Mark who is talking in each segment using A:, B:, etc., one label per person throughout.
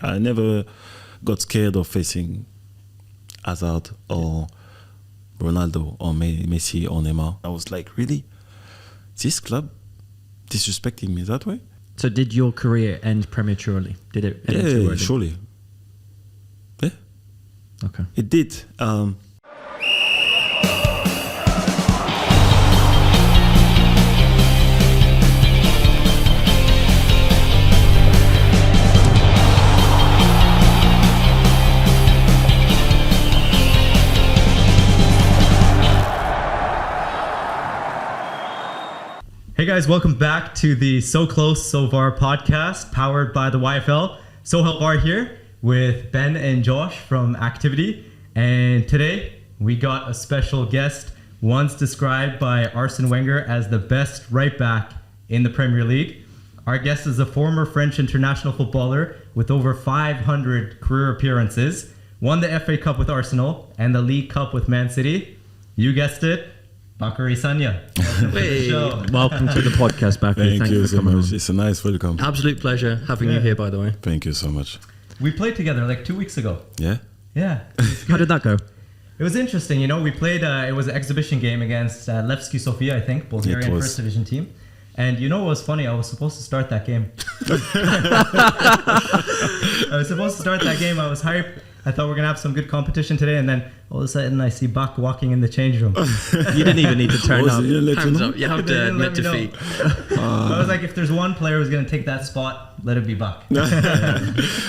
A: I never got scared of facing Hazard or Ronaldo or Messi or Neymar. I was like, really? This club disrespecting me that way?
B: So did your career end prematurely? Did it end too early?
A: Surely. Yeah.
B: Okay.
A: It did.
C: Hey guys, welcome back to the So Close, So Far podcast, powered by the YFL. So Help Bar here with Ben and Josh from Activity. And today we got a special guest, once described by Arsene Wenger as the best right back in the Premier League. Our guest is a former French international footballer with over 500 career appearances, won the FA Cup with Arsenal and the League Cup with Man City. You guessed it, Bacary Sagna.
B: Welcome to the podcast, Bacary.
A: Thank you so much. It's a nice welcome.
D: Absolute pleasure having you here, by the way.
A: Thank you so much.
C: We played together like 2 weeks ago.
A: Yeah?
C: Yeah.
B: How did that go?
C: It was interesting, you know, we played, it was an exhibition game against Levski Sofia, I think, Bulgarian first division team. And you know what was funny? I was supposed to start that game. I was hyped. I thought we're going to have some good competition today. And then all of a sudden I see Bak walking in the change room.
B: You didn't even need to turn up.
D: Hands up. You have to admit defeat.
C: I was like, if there's one player who's going to take that spot, let it be Bak.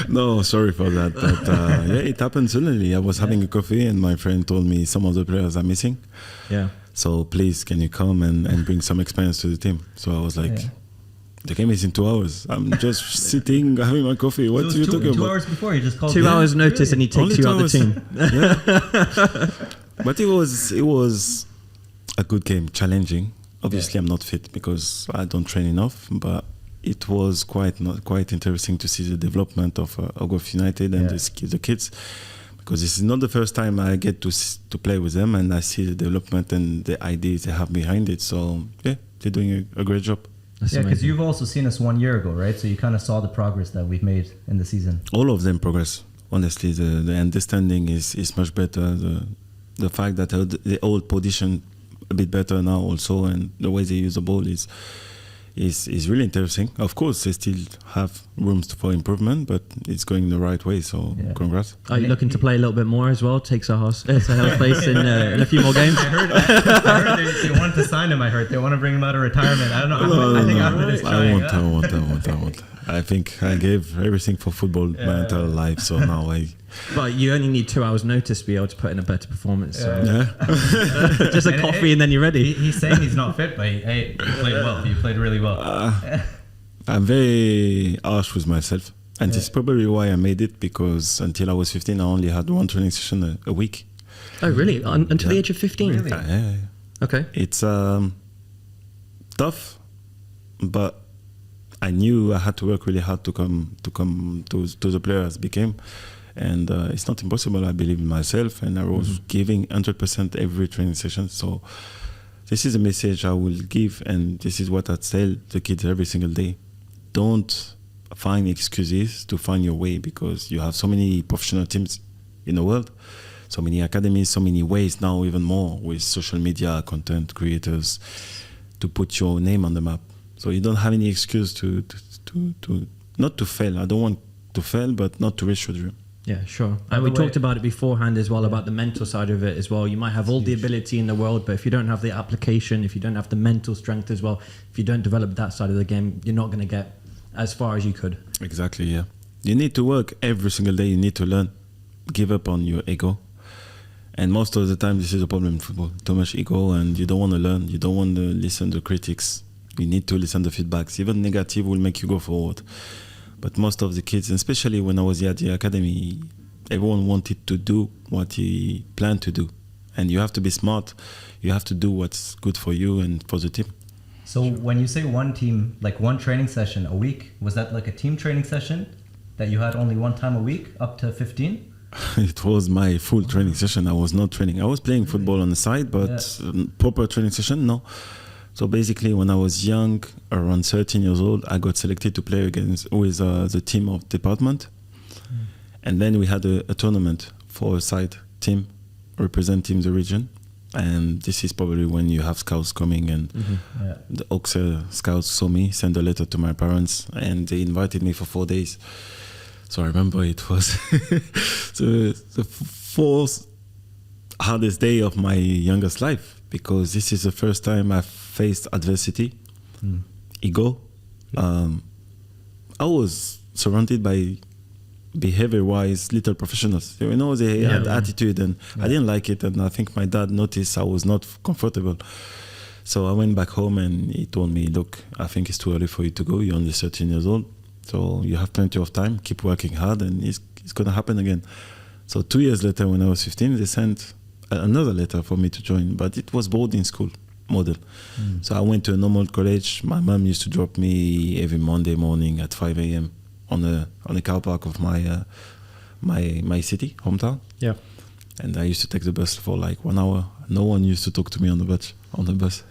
A: No, sorry for that. But yeah, it happened suddenly. I was having a coffee and my friend told me some of the players are missing.
B: Yeah.
A: So please, can you come and bring some experience to the team? So I was like, the game is in 2 hours. I'm just sitting, having my coffee. What are you talking about?
C: 2 hours before, you just called
B: 2 hours notice and he takes you out the team.
A: Yeah. But it was a good game, challenging. Obviously, I'm not fit because I don't train enough, but it was quite interesting to see the development of Golf United and the kids. Because this is not the first time I get to play with them and I see the development and the ideas they have behind it. So, yeah, they're doing a great job.
C: Yeah, because you've also seen us 1 year ago, right? So you kind of saw the progress that we've made in the season.
A: All of them progress. Honestly, the understanding is much better. The fact that they all position a bit better now also, and the way they use the ball is really interesting. Of course, they still have rooms for improvement, but it's going the right way. So congrats.
B: Are you looking to play a little bit more as well? Take Saha's place in a few more games.
C: I heard they want to sign him. I heard they want to bring him out of retirement. I don't know. I think after this trying.
A: I won't. I think I gave everything for football my entire life. So now
B: But you only need 2 hours notice to be able to put in a better performance. So.
A: Yeah.
B: Just a coffee and then you're ready.
C: He's saying he's not fit, but you played well. You played really well.
A: I'm very harsh with myself. And this is probably why I made it, because until I was 15, I only had one training session a week.
D: Oh, really? Until the age of 15?
C: Really?
A: Yeah.
D: Okay.
A: It's tough, but I knew I had to work really hard to come to the players became. And it's not impossible. I believe in myself, and I was giving 100% every training session. So this is a message I will give, and this is what I tell the kids every single day. Don't find excuses to find your way, because you have so many professional teams in the world, so many academies, so many ways now, even more with social media, content creators, to put your name on the map. So you don't have any excuse to not to fail. I don't want to fail, but not to reach your dream.
B: Yeah, sure. And we talked about it beforehand as well, about the mental side of it as well. You might have all the ability in the world, but if you don't have the application, if you don't have the mental strength as well, if you don't develop that side of the game, you're not going to get as far as you could.
A: Exactly, yeah. You need to work every single day. You need to learn. Give up on your ego. And most of the time, this is a problem in football. Too much ego, and you don't want to learn. You don't want to listen to critics. You need to listen to feedbacks. Even negative will make you go forward. But most of the kids, especially when I was at the academy, everyone wanted to do what he planned to do. And you have to be smart. You have to do what's good for you and for the team.
C: So when you say one team, like one training session a week, was that like a team training session that you had only one time a week, up to 15?
A: It was my full training session. I was not training. I was playing football on the side, but proper training session, no. So basically, when I was young, around 13 years old, I got selected to play with the team of department. And then we had a tournament for a side team representing the region. And this is probably when you have scouts coming, and the Auxerre scouts saw me, sent a letter to my parents, and they invited me for 4 days. So I remember it was the fourth hardest day of my youngest life, because this is the first time I faced adversity, ego. I was surrounded by behavior-wise little professionals. You know, they had attitude, and I didn't like it, and I think my dad noticed I was not comfortable. So I went back home, and he told me, look, I think it's too early for you to go. You're only 13 years old, so you have plenty of time. Keep working hard, and it's going to happen again. So 2 years later, when I was 15, they sent another letter for me to join, but it was boarding school model. So I went to a normal college. My mom used to drop me every Monday morning at 5 a.m. on the car park of my city, hometown.
B: Yeah.
A: And I used to take the bus for like 1 hour. No one used to talk to me on the bus.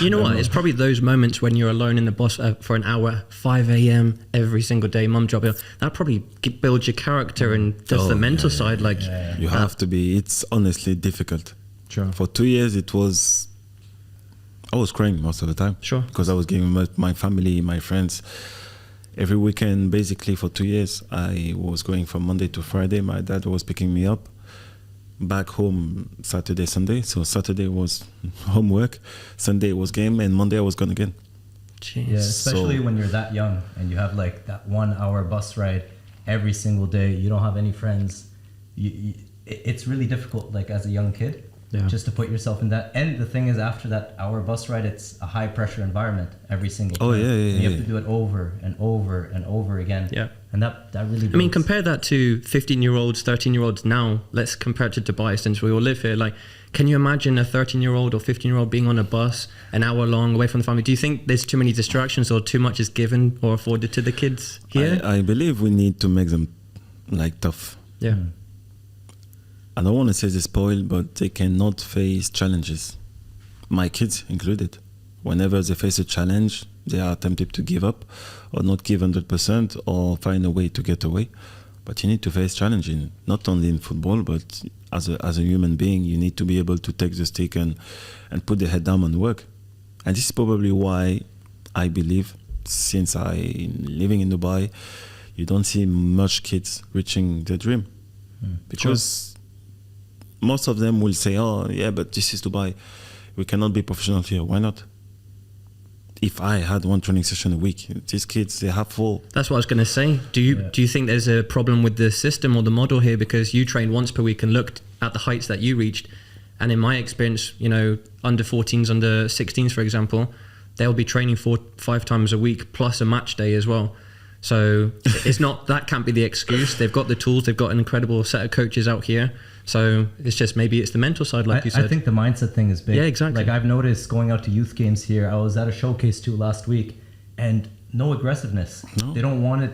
B: You know what? It's probably those moments when you're alone in the bus for an hour, 5 a.m. every single day, mum drop you. That probably builds your character and does the mental side. Like
A: you have to be. It's honestly difficult.
B: Sure.
A: For 2 years, I was crying most of the time.
B: Sure.
A: Because I was giving my family, my friends. Every weekend, basically for 2 years, I was going from Monday to Friday. My dad was picking me up. Back home Saturday, Sunday. So Saturday was homework, Sunday was game, and Monday I was gone again.
B: Jeez.
C: Yeah, especially when you're that young and you have like that 1 hour bus ride every single day. You don't have any friends. It's really difficult, like as a young kid, just to put yourself in that. And the thing is, after that hour bus ride, it's a high pressure environment every single time. And you have to do it over and over and over again. Yeah. And that really builds.
B: I mean, compare that to 15-year-olds, 13-year-olds now. Let's compare it to Dubai, since we all live here. Like, can you imagine a 13-year-old or 15-year-old being on a bus an hour long away from the family? Do you think there's too many distractions, or too much is given or afforded to the kids here?
A: I believe we need to make them like tough.
B: Yeah.
A: I don't want to say they're spoiled, but they cannot face challenges. My kids included. Whenever they face a challenge, they are tempted to give up or not give 100% or find a way to get away. But you need to face challenging, not only in football, but as a human being, you need to be able to take the stick and put the head down and work. And this is probably why I believe, since I'm living in Dubai, you don't see much kids reaching their dream. Because most of them will say, oh, yeah, but this is Dubai. We cannot be professional here. Why not? If I had one training session a week, these kids, they have 4.
B: That's what I was going to say. Do you think there's a problem with the system or the model here? Because you train once per week and looked at the heights that you reached. And in my experience, you know, under 14s, under 16s, for example, they'll be training 4-5 times a week plus a match day as well. So it's not, that can't be the excuse. They've got the tools. They've got an incredible set of coaches out here. So it's just, maybe it's the mental side, like you said.
C: I think the mindset thing is big.
B: Yeah, exactly.
C: Like I've noticed going out to youth games here. I was at a showcase too last week, and no aggressiveness. No. They don't want it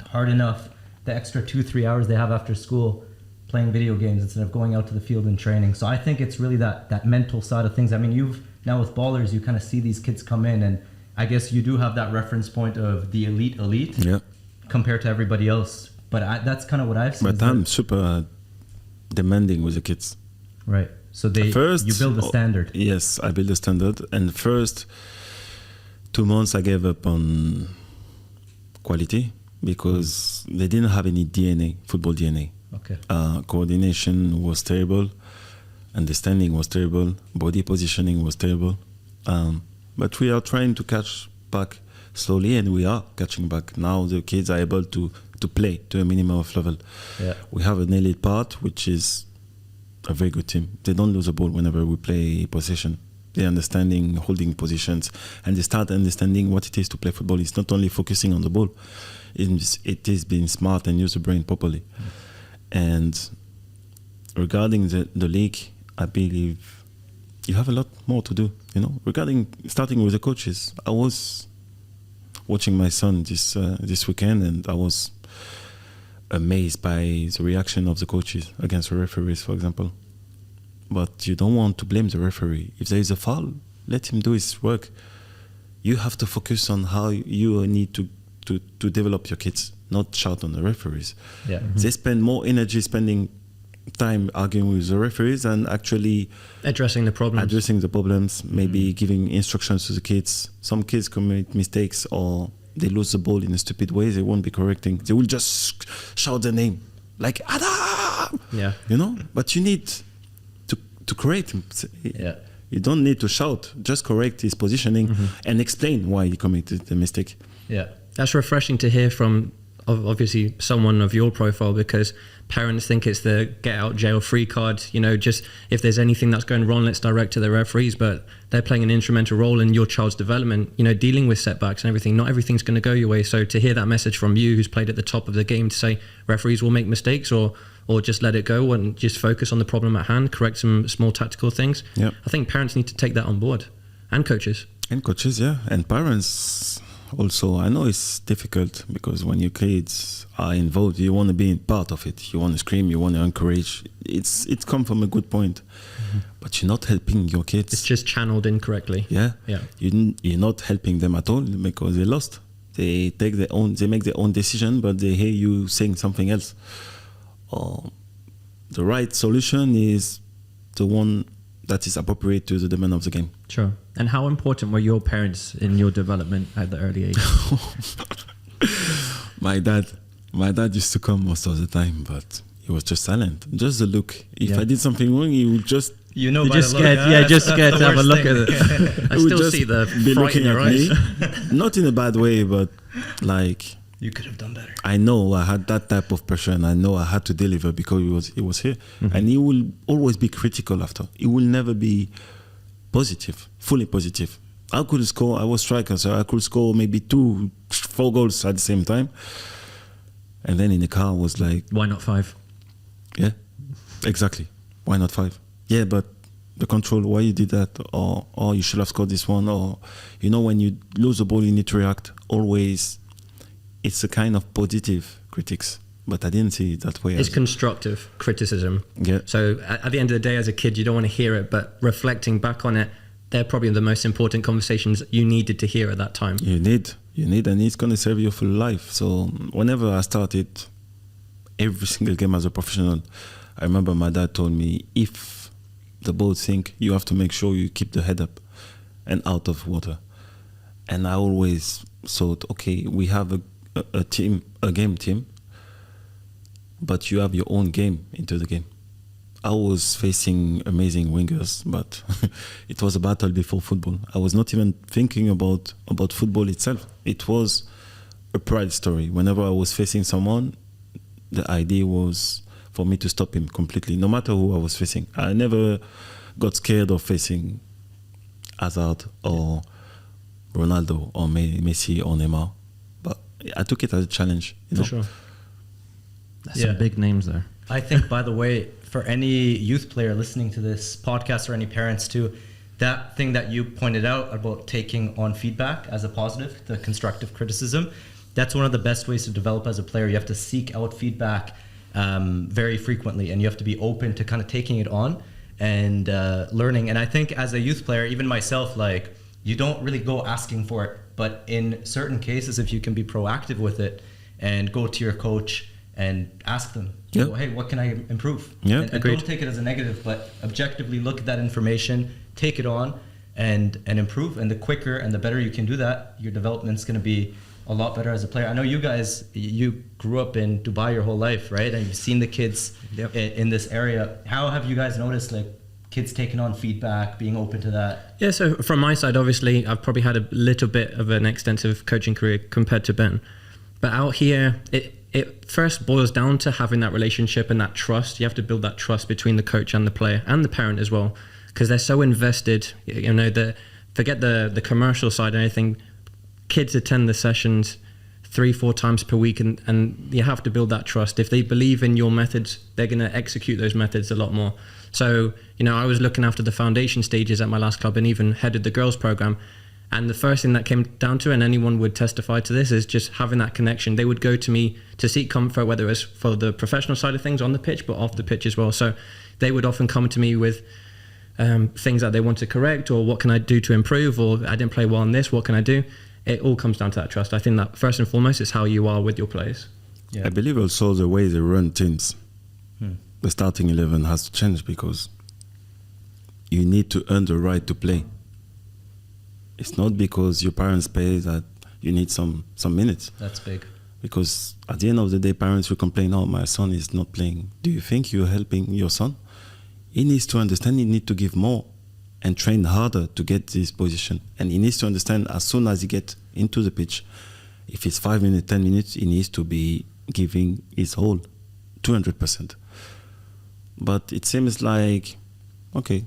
C: hard enough. The extra 2-3 hours they have after school playing video games instead of going out to the field and training. So I think it's really that mental side of things. I mean, now with Ballers, you kind of see these kids come in, and I guess you do have that reference point of the elite compared to everybody else. But that's kind of what I've seen.
A: But I'm super demanding with the kids.
C: Right. So you build the standard.
A: Yes, I build the standard. And first 2 months I gave up on quality because they didn't have any DNA, football DNA.
C: Okay.
A: Coordination was terrible. Understanding was terrible. Body positioning was terrible. But we are trying to catch back slowly, and we are catching back. Now the kids are able to play to a minimum of level. Yeah. We have an elite part, which is a very good team. They don't lose the ball whenever we play possession. They're understanding holding positions, and they start understanding what it is to play football. It's not only focusing on the ball. It is being smart and use the brain properly. And regarding the league, I believe you have a lot more to do. You know, regarding starting with the coaches, I was watching my son this weekend, and I was amazed by the reaction of the coaches against the referees, for example. But you don't want to blame the referee. If there is a foul, let him do his work. You have to focus on how you need to develop your kids. not shout on the referees.
C: Yeah.
A: They spend more energy spending time arguing with the referees and actually
B: addressing the problems,
A: maybe giving instructions to the kids. Some kids commit mistakes or they lose the ball in a stupid way, they won't be correcting. They will just shout the name like Adam.
B: Yeah.
A: You know? But you need to correct him.
C: Yeah.
A: You don't need to shout, just correct his positioning and explain why he committed the mistake.
C: Yeah.
B: That's refreshing to hear from obviously someone of your profile, because parents think it's the get out jail free card, you know, just if there's anything that's going wrong, let's direct to the referees. But they're playing an instrumental role in your child's development, you know, dealing with setbacks and everything. Not everything's going to go your way. So to hear that message from you, who's played at the top of the game, to say referees will make mistakes or just let it go and just focus on the problem at hand, correct some small tactical things.
A: Yep.
B: I think parents need to take that on board, and coaches.
A: And coaches, yeah. And parents also. I know it's difficult because when your kids are involved, you want to be part of it. You want to scream, you want to encourage. It's come from a good point. But you're not helping your kids.
B: It's just channeled incorrectly.
A: Yeah.
B: Yeah.
A: You're not helping them at all because they lost. They make their own decision, but they hear you saying something else. The right solution is the one that is appropriate to the demand of the game.
B: Sure. And how important were your parents in your development at the early age?
A: My dad used to come most of the time, but he was just silent. Just the look. If I did something wrong, he would just...
C: You know,
B: just scared, just scared to have a look at it. I still see the fright in your eyes.
A: Not in a bad way, but like...
C: You could have done better.
A: I know I had that type of pressure, and I know I had to deliver because he was here. And he will always be critical after. He will never be positive, fully positive. I could score, I was striker, so I could score maybe 2-4 goals at the same time. And then in the car was like...
B: Why not 5?
A: Yeah, exactly. Why not 5? Yeah, but the control, why you did that? Or you should have scored this one. Or, you know, when you lose the ball, you need to react. Always, it's a kind of positive critics. But I didn't see it that way.
B: It's constructive criticism.
A: Yeah.
B: So at the end of the day, as a kid, you don't want to hear it. But reflecting back on it, they're probably the most important conversations you needed to hear at that time.
A: You need, and it's going to serve you for life. So whenever I started every single game as a professional, I remember my dad told me, if the boat sink, you have to make sure you keep the head up and out of water. And I always thought, okay, we have a game team, but you have your own game into the game. I was facing amazing wingers, but it was a battle before football. I was not even thinking about football itself. It was a pride story. Whenever I was facing someone, the idea was for me to stop him completely, no matter who I was facing. I never got scared of facing Hazard or Ronaldo or Messi or Neymar, but I took it as a challenge. You know?
B: For sure. That's some big names there.
C: I think, by the way, for any youth player listening to this podcast or any parents too, that thing that you pointed out about taking on feedback as a positive, the constructive criticism, that's one of the best ways to develop as a player. You have to seek out feedback very frequently, and you have to be open to kind of taking it on and learning. And I think as a youth player, even myself, like, you don't really go asking for it, but in certain cases, if you can be proactive with it and go to your coach and ask them, hey, what can I improve? And don't take it as a negative, but objectively look at that information, take it on, and improve. And the quicker and the better you can do that, your development's going to be a lot better as a player. I know you guys, you grew up in Dubai your whole life, right? And you've seen the kids in this area. How have you guys noticed, like, kids taking on feedback, being open to that?
B: Yeah, so from my side, obviously, I've probably had a little bit of an extensive coaching career compared to Ben. But out here, it first boils down to having that relationship and that trust. You have to build that trust between the coach and the player and the parent as well, because they're so invested. You know, forget the commercial side and anything. Kids attend the sessions 3-4 times per week, and you have to build that trust. If they believe in your methods, they're going to execute those methods a lot more. So, you know, I was looking after the foundation stages at my last club and even headed the girls program. And the first thing that came down to, and anyone would testify to this, is just having that connection. They would go to me to seek comfort, whether it was for the professional side of things on the pitch, but off the pitch as well. So they would often come to me with things that they want to correct, or what can I do to improve, or I didn't play well on this, what can I do? It all comes down to that trust. I think that first and foremost is how you are with your players.
A: I believe also the way they run teams, the starting 11 has to change because you need to earn the right to play. It's not because your parents pay that you need some minutes.
E: That's big.
A: Because at the end of the day, parents will complain, oh, my son is not playing. Do you think you're helping your son? He needs to understand he needs to give more and train harder to get this position. And he needs to understand as soon as he gets into the pitch, if it's 5 minutes, 10 minutes, he needs to be giving his whole 200%. But it seems like, okay,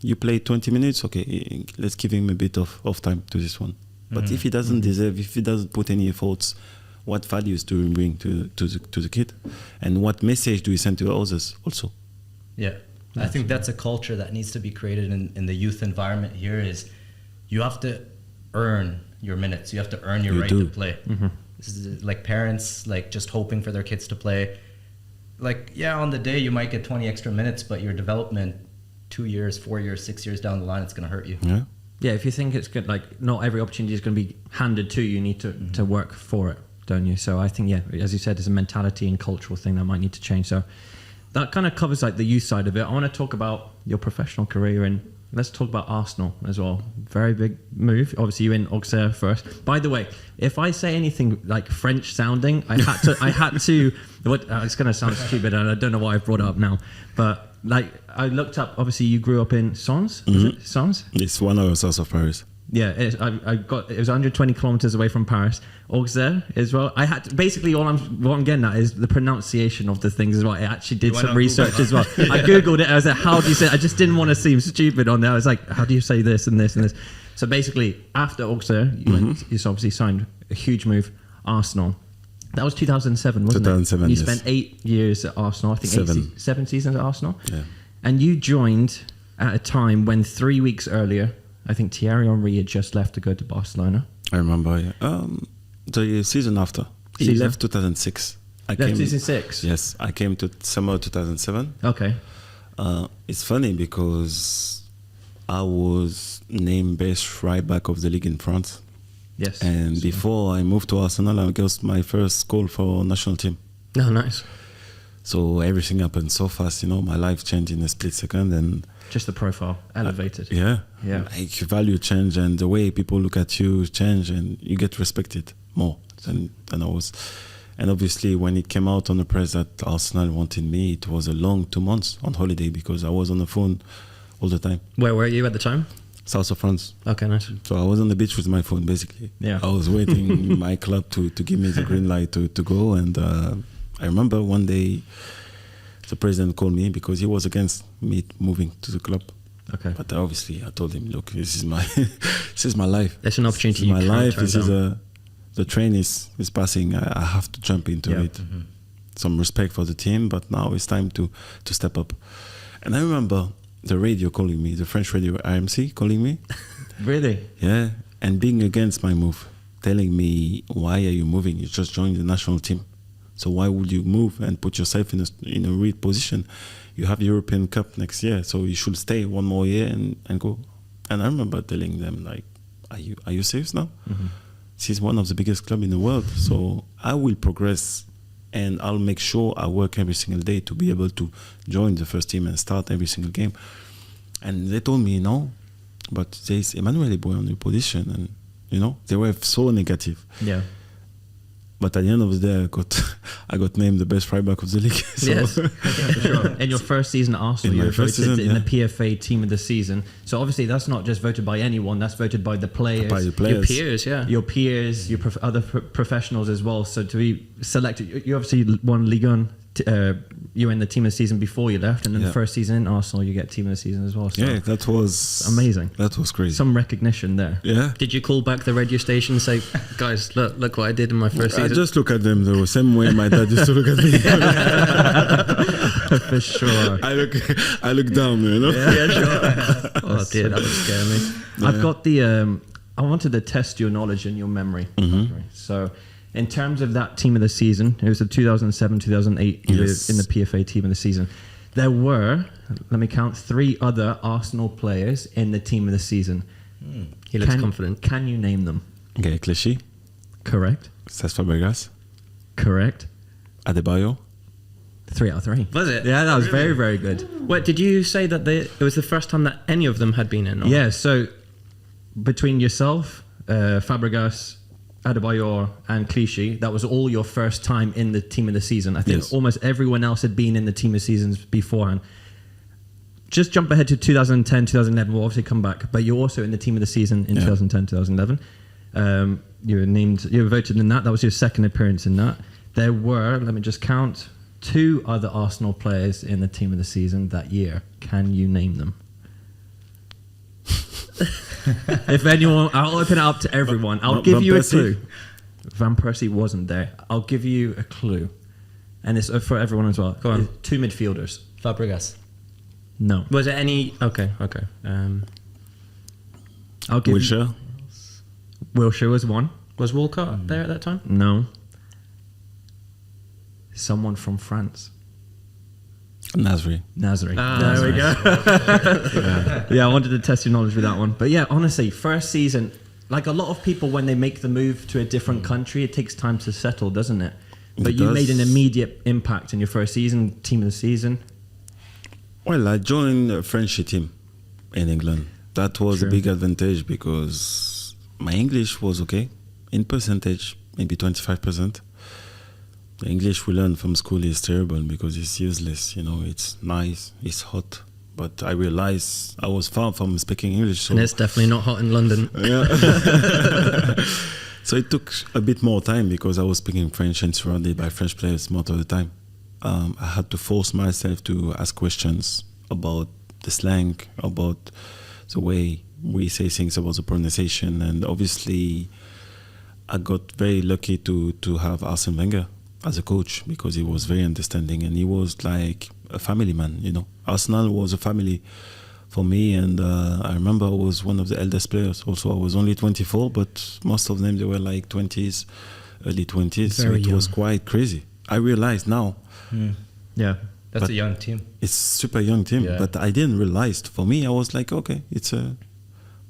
A: you play 20 minutes, okay, let's give him a bit of time to this one. But if he doesn't deserve, if he doesn't put any efforts, what values do we bring to the kid? And what message do we send to others also?
E: Yeah. I think that's a culture that needs to be created in the youth environment here is you have to earn your minutes. You have to earn your right to play. This is like parents like just hoping for their kids to play. Like, yeah, on the day you might get 20 extra minutes, but your development 2 years, 4 years, 6 years down the line, it's going to hurt you.
A: Yeah.
B: Yeah, if you think it's good, like not every opportunity is going to be handed to you, you need to work for it, don't you? So I think, yeah, as you said, it's a mentality and cultural thing that might need to change. So that kind of covers like the youth side of it. I want to talk about your professional career and let's talk about Arsenal as well. Very big move. Obviously, you're in Auxerre first. By the way, if I say anything like French sounding, I had to. It's going to sound stupid, and I don't know why I brought it up now. But like, I looked up. Obviously, you grew up in Sens. Is it Sens?
A: It's 1 hour south of Paris.
B: Yeah, it was 120 kilometers away from Paris. Auxerre as well. I had to, basically what I'm getting at is the pronunciation of the things as well. I actually did some research as well. I googled it. I was like, how do you say it? I just didn't want to seem stupid on there. I was like, how do you say this and this and this? So basically, after Auxerre, you obviously signed a huge move, Arsenal. That was 2007, wasn't
A: 2007,
B: it? You spent 8 years at Arsenal. I think 7 seasons at Arsenal.
A: Yeah.
B: And you joined at a time when 3 weeks earlier, I think Thierry Henry had just left to go to Barcelona.
A: I remember, yeah. The season after. He left 2006.
B: Season 6?
A: Yes, I came to summer 2007.
B: Okay.
A: It's funny because I was named best right back of the league in France.
B: Yes.
A: And before I moved to Arsenal, I got my first call for national team.
D: Oh, nice.
A: So everything happened so fast, my life changed in a split second. And
B: just the profile elevated.
A: Yeah.
B: Like
A: value change and the way people look at you change and you get respected more than I was. And obviously when it came out on the press that Arsenal wanted me, it was a long 2 months on holiday because I was on the phone all the time.
D: Where were you at the time?
A: South of France.
D: Okay, nice.
A: So I was on the beach with my phone basically.
B: Yeah.
A: I was waiting my club to give me the green light to go. And I remember one day the president called me because he was against me moving to the club.
B: Okay.
A: But obviously I told him, look, this is my life.
D: There's an opportunity.
A: This is my life. This is the train is passing. I have to jump into it. Some respect for the team, but now it's time to step up. And I remember the radio calling me, the French radio RMC calling me.
B: Really?
A: Yeah. And being against my move, telling me, why are you moving? You just joined the national team. So why would you move and put yourself in a weird position? You have European Cup next year, so you should stay 1 more year and go. And I remember telling them, like, are you serious now? This is one of the biggest clubs in the world. So I will progress and I'll make sure I work every single day to be able to join the first team and start every single game. And they told me, no, but there's Emmanuel Eboy on your position. And, they were so negative.
B: Yeah.
A: But at the end of the day, I got named the best right back of the league. So.
B: Yes, for sure. In your first season at Arsenal, you were voted in the PFA Team of the Season. So obviously, that's not just voted by anyone. That's voted by the players.
A: By the players.
D: Your peers, yeah.
B: Your peers, your other professionals as well. So to be selected, you obviously won Ligue 1. You were in the Team of the Season before you left, and then the first season in Arsenal, you get Team of the Season as well. So
A: yeah, that was
B: amazing.
A: That was crazy.
B: Some recognition there.
A: Yeah.
D: Did you call back the radio station and say, guys, look what I did in my first season?
A: I just look at them the same way my dad used to look at me.
B: For sure.
A: I look down,
B: Yeah, sure.
D: Oh dear, that would scare me.
B: Yeah. I've got I wanted to test your knowledge and your memory. So in terms of that Team of the Season, it was the 2007-2008 you were in the PFA Team of the Season. There were, let me count, 3 other Arsenal players in the Team of the Season.
D: He looks confident.
B: Can you name them?
A: Okay, Clichy.
B: Correct.
A: Cesc Fabregas.
B: Correct.
A: Adebayo.
B: 3 out of 3.
D: Was it?
B: Yeah, that was very, very good.
D: Wait, did you say that it was the first time that any of them had been in? Or?
B: Yeah, so between yourself, Fabregas, Adebayor and Clichy, that was all your first time in the team of the season. I think almost everyone else had been in the team of seasons beforehand. Just jump ahead to 2010, 2011. We'll obviously come back, but you're also in the team of the season in 2010, 2011. You were voted in that. That was your second appearance in that. There were, let me just count, 2 other Arsenal players in the team of the season that year. Can you name them? If anyone, I'll open it up to everyone. I'll give you a clue. Van Persie wasn't there. I'll give you a clue. And it's for everyone as well.
D: Go on.
B: 2 midfielders.
E: Fabregas.
B: No.
D: Was it any... Okay.
B: I'll give
A: Wilshere.
B: Wilshere was one.
D: Was Walcott there at that time?
B: No. Someone from France.
A: Nasri.
B: There we go. Yeah, I wanted to test your knowledge with that one. But yeah, honestly, first season, like a lot of people, when they make the move to a different country, it takes time to settle, doesn't it? But you made an immediate impact in your first season, team of the season.
A: Well, I joined a French team in England. That was a big advantage because my English was okay. In percentage, maybe 25%. The English we learn from school is terrible because it's useless. It's nice, it's hot. But I realized I was far from speaking English. So
D: and it's definitely not hot in London.
A: Yeah. So it took a bit more time because I was speaking French and surrounded by French players most of the time. I had to force myself to ask questions about the slang, about the way we say things, about the pronunciation. And obviously, I got very lucky to have Arsene Wenger as a coach because he was very understanding and he was like a family man, Arsenal was a family for me, and I remember I was one of the eldest players. Also, I was only 24, but most of them, they were like 20s, early 20s. So it was quite crazy. I realize now.
B: Yeah.
E: That's a young team.
A: It's super young team, but I didn't realize. For me, I was like, okay,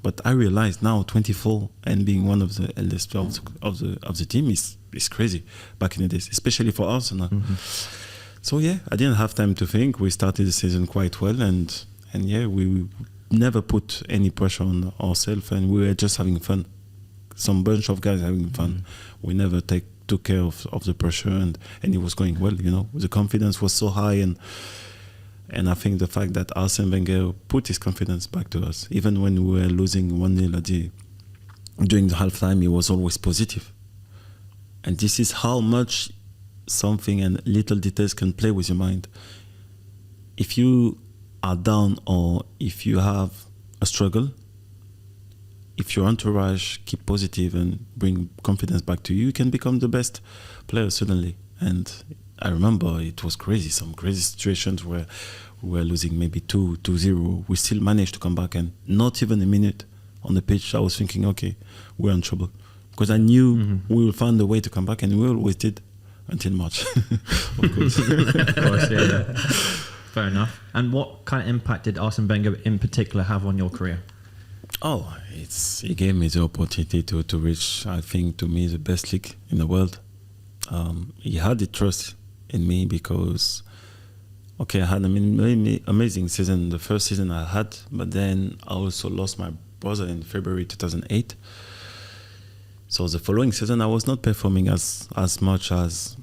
A: but I realize now, 24 and being one of the eldest of the team is crazy back in the days, especially for Arsenal. So yeah, I didn't have time to think. We started the season quite well, and yeah, we never put any pressure on ourselves, and we were just having fun. Some bunch of guys having fun. We never took care of the pressure, and it was going well. The confidence was so high, and I think the fact that Arsene Wenger put his confidence back to us, even when we were losing 1-0 during the halftime, he was always positive. And this is how much something and little details can play with your mind. If you are down or if you have a struggle, if your entourage keep positive and bring confidence back to you, you can become the best player suddenly. And I remember it was crazy, some crazy situations where we were losing maybe 2-0. We still managed to come back, and not even a minute on the pitch I was thinking, okay, we're in trouble. Because I knew we will find a way to come back, and we always did until March, of course.
B: Of course, yeah. Fair enough. And what kind of impact did Arsene Wenger in particular have on your career?
A: Oh, he gave me the opportunity to reach, I think, to me, the best league in the world. He had the trust in me because, okay, I had an amazing season, the first season I had, but then I also lost my brother in February 2008. So the following season, I was not performing as much as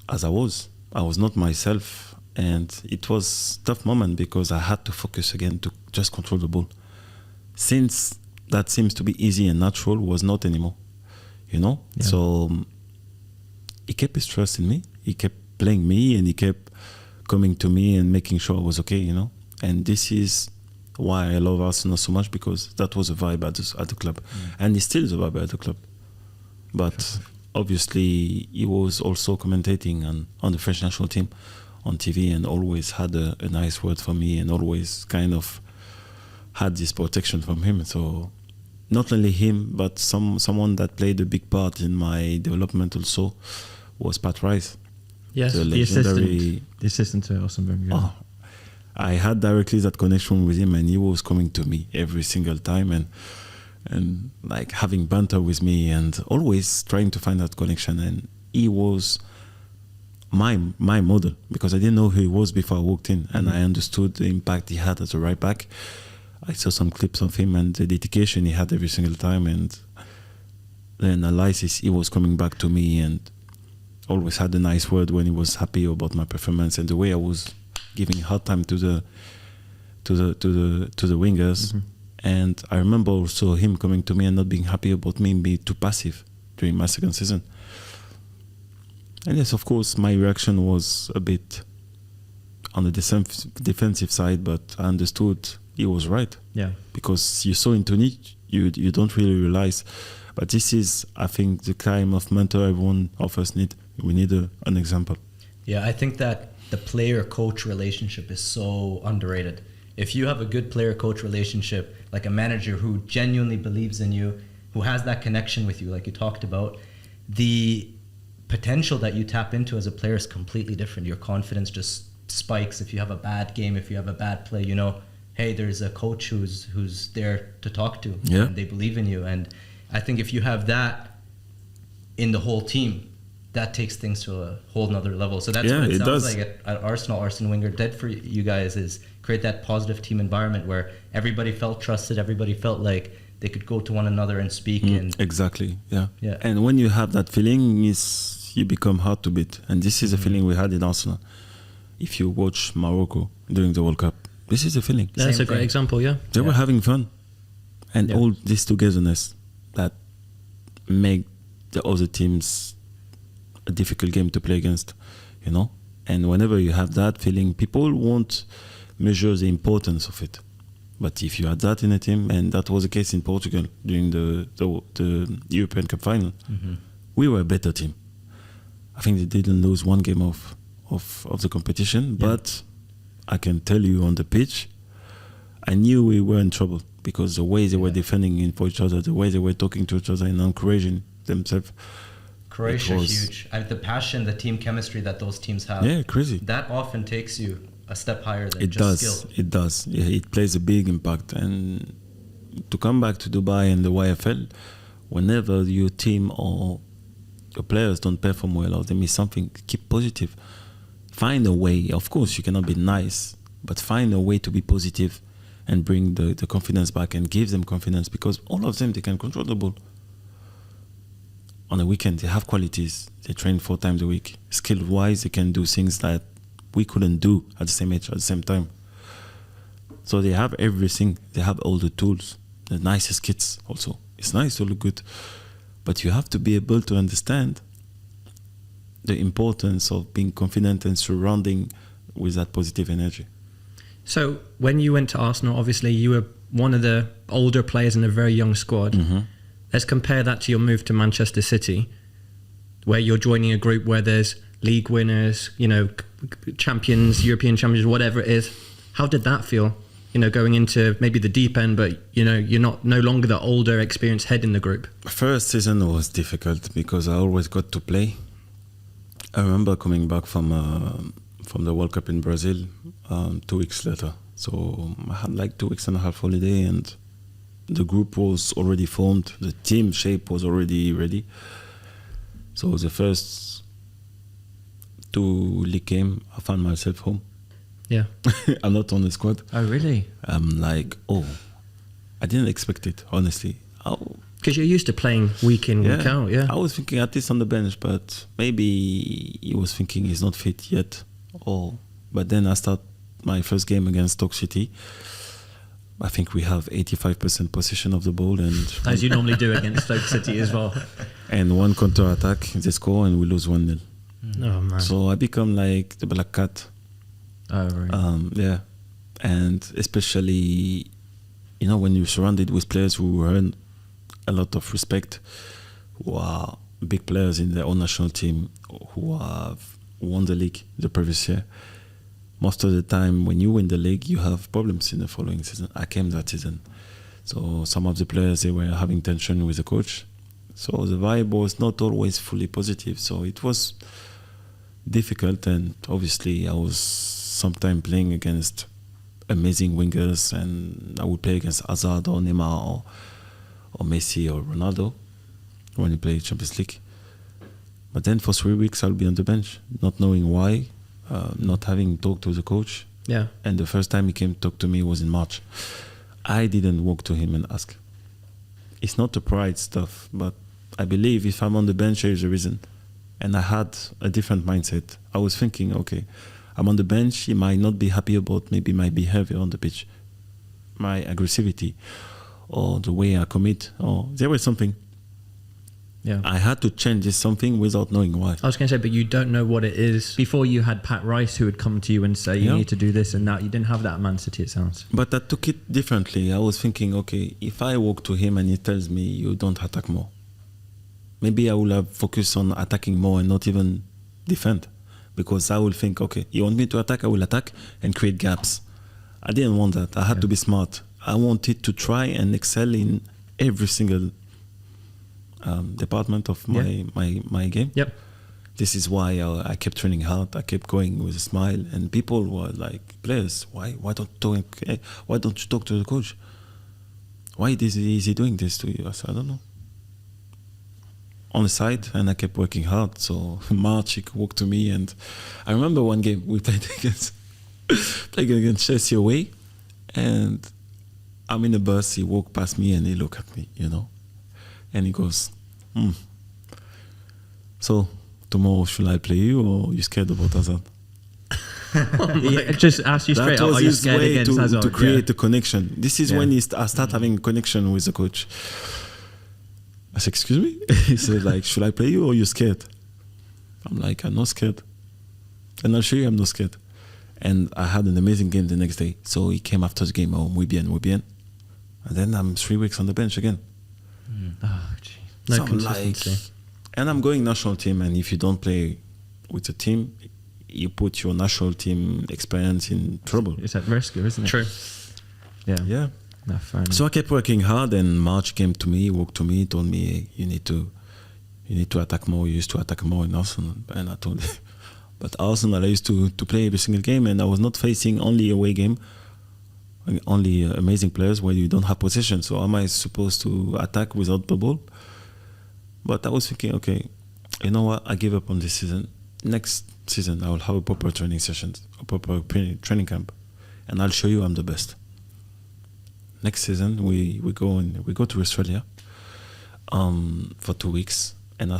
A: I was. I was not myself, and it was a tough moment because I had to focus again to just control the ball. Since that seems to be easy and natural, was not anymore, Yeah. So he kept his trust in me. He kept playing me, and he kept coming to me and making sure I was okay, And this is why I love Arsenal so much, because that was a vibe at the club. And it's still the vibe at the club. But obviously, he was also commentating on the French national team on TV, and always had a nice word for me, and always kind of had this protection from him. So not only him, but someone that played a big part in my development also was Pat Rice.
D: Yes,
B: the assistant to Arsene Wenger.
A: Oh, I had directly that connection with him, and he was coming to me every single time, and like having banter with me, and always trying to find that connection. he was my model, because I didn't know who he was before I walked in, and I understood the impact he had as a right back. I saw some clips of him and the dedication he had every single time, and then analysis, he was coming back to me and always had a nice word when he was happy about my performance and the way I was giving hard time to the wingers. And I remember also him coming to me and not being happy about me being too passive during my second season. And yes, of course, my reaction was a bit on the defensive side, but I understood he was right.
B: Yeah.
A: Because you're so into it, you don't really realize. But this is, I think, the kind of mentor everyone of us need. We need an example.
E: Yeah, I think that the player-coach relationship is so underrated. If you have a good player-coach relationship, like a manager who genuinely believes in you, who has that connection with you, like you talked about, the potential that you tap into as a player is completely different. Your confidence just spikes. If you have a bad game, if you have a bad play, you know, hey, there's a coach who's there to talk to, and they believe in you. And I think if you have that in the whole team, that takes things to a whole nother level. So that's what it sounds like at Arsenal. Arsene Wenger did for you guys is create that positive team environment where everybody felt trusted, everybody felt like they could go to one another and speak. And
A: exactly, yeah. And when you have that feeling, you become hard to beat. And this is a feeling we had in Arsenal. If you watch Morocco during the World Cup, this is a feeling.
D: That's a great example, yeah.
A: They were having fun. And all this togetherness that make the other teams a difficult game to play against, you know. And whenever you have that feeling, people won't measure the importance of it. But if you had that in a team, and that was the case in Portugal during the European Cup final, we were a better team. I think they didn't lose one game of the competition, but I can tell you on the pitch, I knew we were in trouble because the way they were defending for each other, the way they were talking to each other and encouraging themselves.
E: Croatia huge. The passion, the team chemistry that those teams have.
A: Yeah, crazy.
E: That often takes you a step higher than just skill.
A: It does. Yeah, it plays a big impact. And to come back to Dubai and the YFL, whenever your team or your players don't perform well or they miss something, keep positive. Find a way. Of course, you cannot be nice, but find a way to be positive and bring the confidence back and give them confidence, because all of them, they can control the ball. On the weekend, they have qualities. They train 4 times a week. Skill-wise, they can do things that we couldn't do at the same age, at the same time. So they have everything. They have all the tools, the nicest kits also. It's nice to look good, but you have to be able to understand the importance of being confident and surrounding with that positive energy.
D: So when you went to Arsenal, obviously you were one of the older players in a very young squad. Let's compare that to your move to Manchester City, where you're joining a group where there's league winners, you know, champions, European champions, whatever it is. How did that feel? You know, going into maybe the deep end, but you know, you're no longer the older, experienced head in the group.
A: First season was difficult because I always got to play. I remember coming back from the World Cup in Brazil 2 weeks later. So I had like 2 weeks and a half holiday, and the group was already formed. The team shape was already ready. So the first 2 league games, I found myself home.
D: Yeah.
A: I'm not on the squad.
B: Oh, really?
A: I'm like, I didn't expect it, honestly.
D: Because you're used to playing week in, week out, yeah.
A: I was thinking at least on the bench, but maybe he was thinking he's not fit yet. But then I start my first game against Stoke City. I think we have 85% possession of the ball, and
B: as you normally do against Stoke City as well.
A: And one counter attack, they score, and we lose 1-0.
D: Oh man!
A: So I become like the black cat.
B: Oh right.
A: Yeah, and especially, you know, when you're surrounded with players who earn a lot of respect, who are big players in their own national team, who have won the league the previous year. Most of the time, when you win the league, you have problems in the following season. I came that season. So some of the players, they were having tension with the coach. So the vibe was not always fully positive. So it was difficult. And obviously, I was sometimes playing against amazing wingers. And I would play against Hazard or Neymar or Messi or Ronaldo when you play Champions League. But then for 3 weeks, I'll be on the bench, not knowing why, not having talked to the coach.
D: Yeah.
A: And the first time he came to talk to me was in March. I didn't walk to him and ask. It's not the pride stuff, but I believe if I'm on the bench, there is a reason. And I had a different mindset. I was thinking, okay, I'm on the bench. He might not be happy about maybe my behavior on the pitch, my aggressivity, or the way I commit, or there was something.
B: Yeah.
A: I had to change this something without knowing why.
D: I was going to say, but you don't know what it is.
B: Before you had Pat Rice who would come to you and say, you need to do this and that. You didn't have that at Man City, it sounds.
A: But I took it differently. I was thinking, okay, if I walk to him and he tells me, you don't attack more, maybe I will have focused on attacking more and not even defend. Because I will think, okay, you want me to attack, I will attack and create gaps. I didn't want that. I had to be smart. I wanted to try and excel in every single department of my game.
D: Yep.
A: This is why I kept training hard. I kept going with a smile, and people were like, "Players, why don't you talk to the coach? Why is he doing this to you?" I said, "I don't know." On the side, and I kept working hard. So March he walked to me, and I remember one game we played against Chelsea away, and I'm in the bus. He walked past me and he looked at me, and he goes, "So tomorrow should I play you, or are you scared about Hazard?"
B: He just asked you straight
A: that
B: up,
A: was
B: are you
A: his
B: scared
A: way
B: against Hazard?
A: to create a connection. This is when I start having a connection with the coach. I said, "Excuse me?" He said, like, "Should I play you or are you scared?" I'm like, "I'm not scared. And I'll show you I'm not scared." And I had an amazing game the next day. So he came after the game, muy bien. And then I'm 3 weeks on the bench again.
B: Oh, jeez.
D: No
A: So I'm
D: consistency.
A: and I'm going national team, and if you don't play with the team, you put your national team experience in trouble.
B: It's at risk, isn't it?
D: True.
B: Yeah.
A: Yeah.
B: No, fair enough.
A: So I kept working hard, and March came to me, walked to me, told me, "Hey, you need to attack more. You used to attack more in Arsenal." And I told him, but Arsenal, I used to play every single game, and I was not facing only away game, only amazing players where you don't have possession. So am I supposed to attack without the ball? But I was thinking, okay, you know what? I give up on this season. Next season, I will have a proper training sessions, a proper training camp, and I'll show you I'm the best. Next season, we go to Australia for 2 weeks, and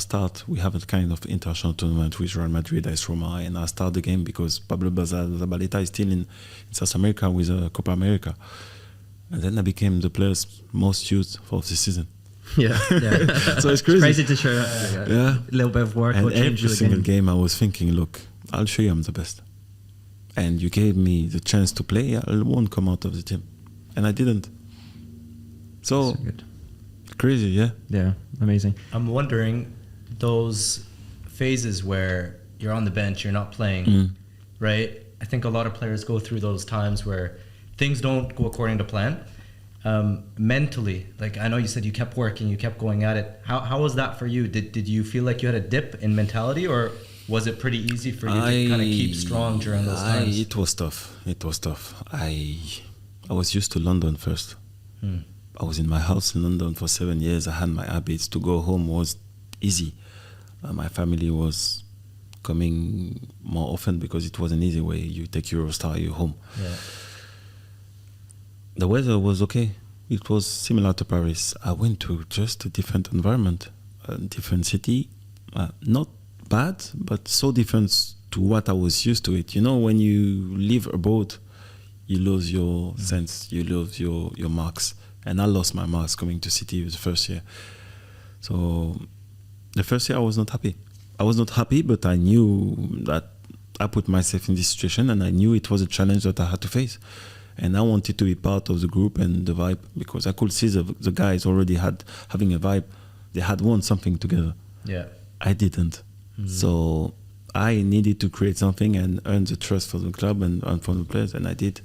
A: we have a kind of international tournament with Real Madrid, AS Roma, and I start the game because Pablo Zabaleta is still in South America with Copa America, and then I became the player's most used for the season.
D: Yeah.
A: So it's crazy.
B: It's crazy to show a little bit of work
A: And
B: or change
A: every
B: the
A: single
B: game.
A: game I was thinking, look, I'll show you I'm the best. And you gave me the chance to play, I won't come out of the team. And I didn't. So
B: good.
A: crazy, yeah.
B: Yeah, amazing.
E: I'm wondering those phases where you're on the bench, you're not playing, right? I think a lot of players go through those times where things don't go according to plan. Mentally, like I know you said you kept working, you kept going at it. How was that for you? Did you feel like you had a dip in mentality, or was it pretty easy for you to kind of keep strong during those times?
A: It was tough. I was used to London first. I was in my house in London for 7 years. I had my habits. To go home was easy. My family was coming more often because it was an easy way. You take Eurostar, you're home.
E: Yeah.
A: The weather was okay. It was similar to Paris. I went to just a different environment, a different city. Not bad, but so different to what I was used to it. When you live abroad, you lose your sense, you lose your marks. And I lost my marks coming to City the first year. So the first year I was not happy. I was not happy, but I knew that I put myself in this situation, and I knew it was a challenge that I had to face. And I wanted to be part of the group and the vibe, because I could see the guys already having a vibe. They had won something together.
E: Yeah.
A: I didn't. So I needed to create something and earn the trust for the club and from the players, and I did.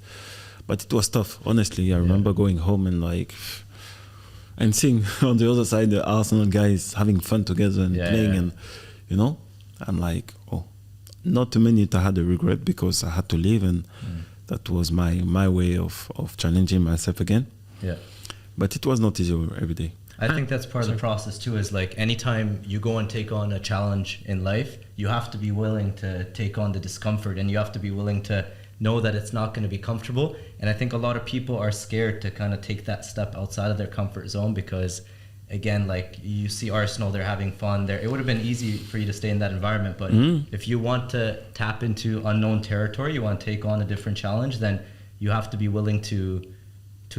A: But it was tough, honestly. I remember going home and seeing on the other side the Arsenal guys having fun together and playing, and I'm like, oh, not a minute I had a regret because I had to leave, and that was my way of challenging myself again.
E: Yeah.
A: But it was not easy every day.
E: I think that's part of the process too, is like anytime you go and take on a challenge in life, you have to be willing to take on the discomfort, and you have to be willing to know that it's not going to be comfortable. And I think a lot of people are scared to kind of take that step outside of their comfort zone because, again, like you see Arsenal, they're having fun there. It would have been easy for you to stay in that environment, but if you want to tap into unknown territory, you want to take on a different challenge, then you have to be willing to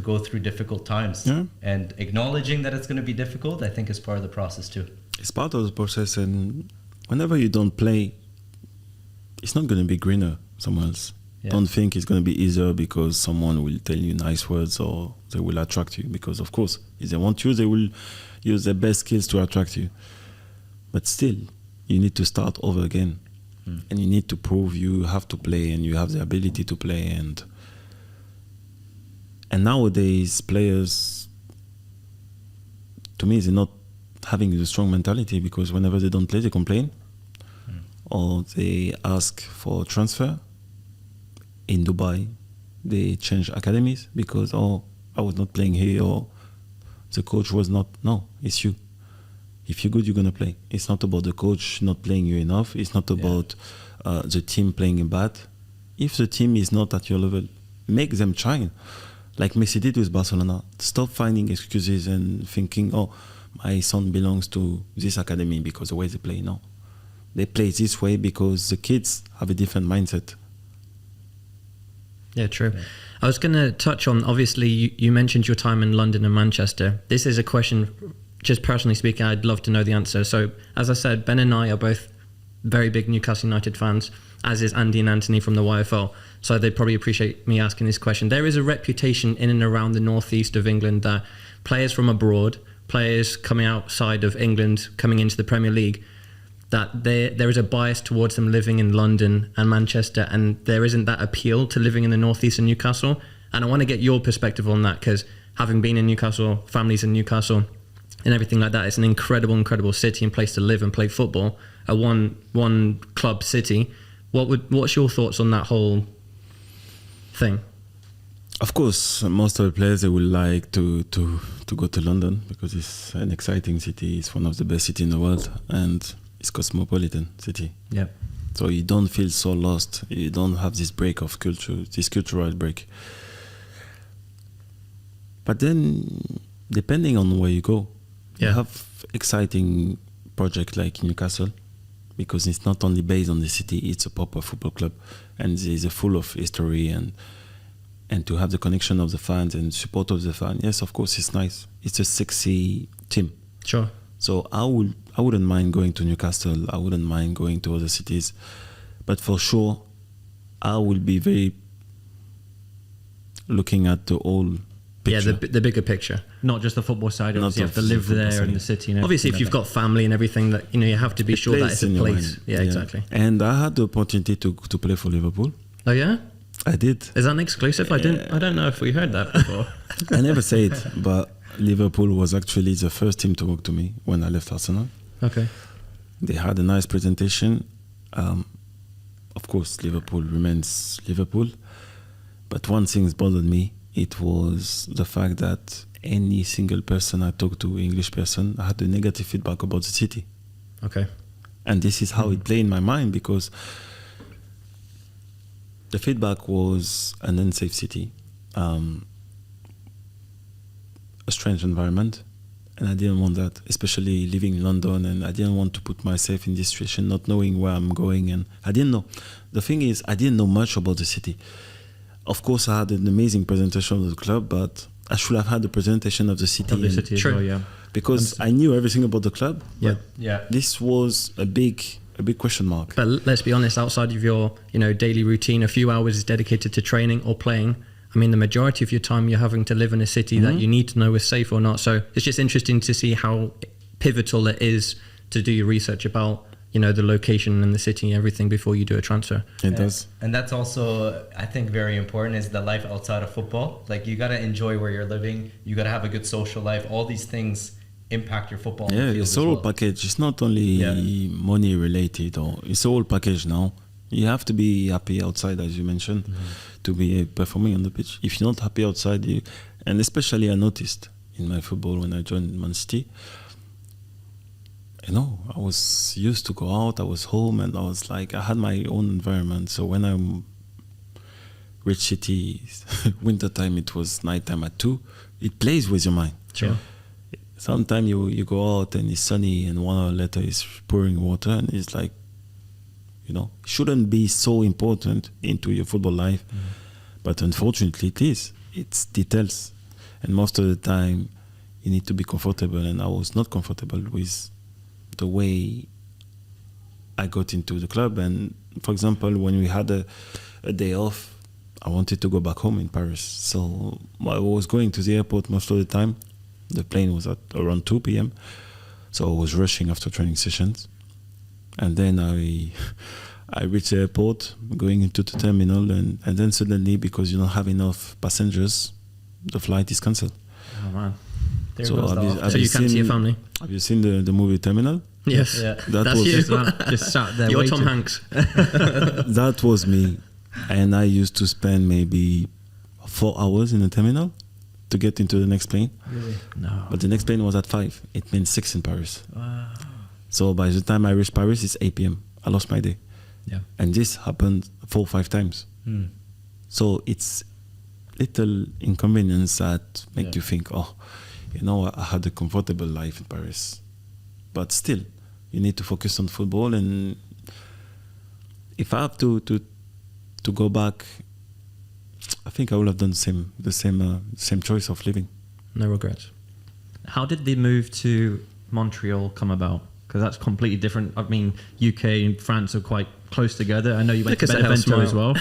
E: go through difficult times. And acknowledging that it's going to be difficult, I think, is part of the process too.
A: It's part of the process, and whenever you don't play, it's not going to be greener somewhere else. Don't think it's going to be easier because someone will tell you nice words or they will attract you, because of course if they want you, they will use their best skills to attract you, but still you need to start over again. And you need to prove you have to play and you have the ability to play. And nowadays players, to me, they're not having the strong mentality, because whenever they don't play, they complain or they ask for transfer. In Dubai, they change academies because, I was not playing here, or the coach was not. No, it's you. If you're good, you're going to play. It's not about the coach not playing you enough. It's not about the team playing bad. If the team is not at your level, make them shine. Like Messi did with Barcelona. Stop finding excuses and thinking, my son belongs to this academy because the way they play. No. They play this way because the kids have a different mindset.
D: Yeah, true. Yeah. I was going to touch on, obviously, you mentioned your time in London and Manchester. This is a question, just personally speaking, I'd love to know the answer. So, as I said, Ben and I are both very big Newcastle United fans, as is Andy and Anthony from the YFL. So they'd probably appreciate me asking this question. There is a reputation in and around the northeast of England that players from abroad, players coming outside of England, coming into the Premier League, that there is a bias towards them living in London and Manchester, and there isn't that appeal to living in the northeast and Newcastle. And I want to get your perspective on that, because having been in Newcastle, families in Newcastle and everything like that, it's an incredible city and place to live and play football, a one club city. What's your thoughts on that whole thing?
A: Of course, most of the players, they would like to go to London because it's an exciting city. It's one of the best cities in the world, and it's cosmopolitan city.
B: Yeah.
A: So you don't feel so lost. You don't have this break of culture, this cultural break. But then, depending on where you go, you have exciting projects like Newcastle, because it's not only based on the city, it's a proper football club, and it's full of history, and to have the connection of the fans and support of the fans. Yes, of course, it's nice. It's a sexy team.
D: Sure.
A: So I wouldn't mind going to Newcastle. I wouldn't mind going to other cities, but for sure, I will be very looking at the whole picture.
D: Yeah, the bigger picture,
B: not just the football side. Obviously, you have to live there in the city. And
D: obviously, if you've got family and everything, that you have to be sure that it's a place. Yeah, exactly.
A: And I had the opportunity to play for Liverpool.
D: Oh yeah,
A: I did.
D: Is that an exclusive? I don't know if we heard that before.
A: I never say it, but Liverpool was actually the first team to talk to me when I left Arsenal.
D: Okay.
A: They had a nice presentation. Of course, Liverpool remains Liverpool. But one thing bothered me. It was the fact that any single person I talked to, English person, I had a negative feedback about the city.
D: Okay.
A: And this is how it played in my mind, because the feedback was an unsafe city. A strange environment, and I didn't want that, especially living in London, and I didn't want to put myself in this situation not knowing where I'm going, and I didn't know. The thing is, I didn't know much about the city. Of course, I had an amazing presentation of the club, but I should have had the presentation of the city.
B: Of the city as well, yeah.
A: Because I knew everything about the club,
D: yeah.
A: But this was a big question mark.
D: But let's be honest, outside of your daily routine, a few hours is dedicated to training or playing. I mean, the majority of your time you're having to live in a city that you need to know is safe or not. So it's just interesting to see how pivotal it is to do your research about, the location and the city and everything before you do a transfer.
A: It does.
E: And that's also, I think, very important, is the life outside of football. Like, you got to enjoy where you're living. You got to have a good social life. All these things impact your football.
A: Yeah, it's a whole package. It's not only money related, or it's a whole package now. You have to be happy outside, as you mentioned, to be performing on the pitch. If you're not happy outside, and especially I noticed, in my football when I joined Man City. You know, I was used to go out. I was home, and I was like, I had my own environment. So when I reached City, winter time, it was nighttime at 2. It plays with your mind.
D: Sure.
A: Sometimes you go out and it's sunny, and 1 hour later it's pouring water, and it's like, you know, it shouldn't be so important into your football life, but unfortunately it is. It's details, and most of the time you need to be comfortable, and I was not comfortable with the way I got into the club. And for example, when we had a day off, I wanted to go back home in Paris, so I was going to the airport most of the time. The plane was at around 2 p.m. So I was rushing after training sessions. And then I reached the airport, going into the terminal, and then suddenly, because you don't have enough passengers, the flight is cancelled.
B: Oh, man.
A: So
D: you can't see your family?
A: Have you seen the movie Terminal?
D: Yes.
E: Yeah.
D: That's
A: was
D: you.
B: Just sat there
D: You're
B: waiting.
D: Tom Hanks.
A: That was me. And I used to spend maybe 4 hours in the terminal to get into the next plane.
E: Really?
B: No.
A: But the next plane was at 5. It meant 6 in Paris.
B: Wow.
A: So by the time I reached Paris, it's 8 p.m. I lost my day.
B: Yeah.
A: And this happened 4 or 5 times. So it's little inconvenience that make you think, oh, you know, I had a comfortable life in Paris. But still, you need to focus on football. And if I have to go back, I think I would have done the same choice of living.
D: No regrets.
B: How did the move to Montreal come about? Because that's completely different. I mean, UK and France are quite close together. I know you went to Benevento as well.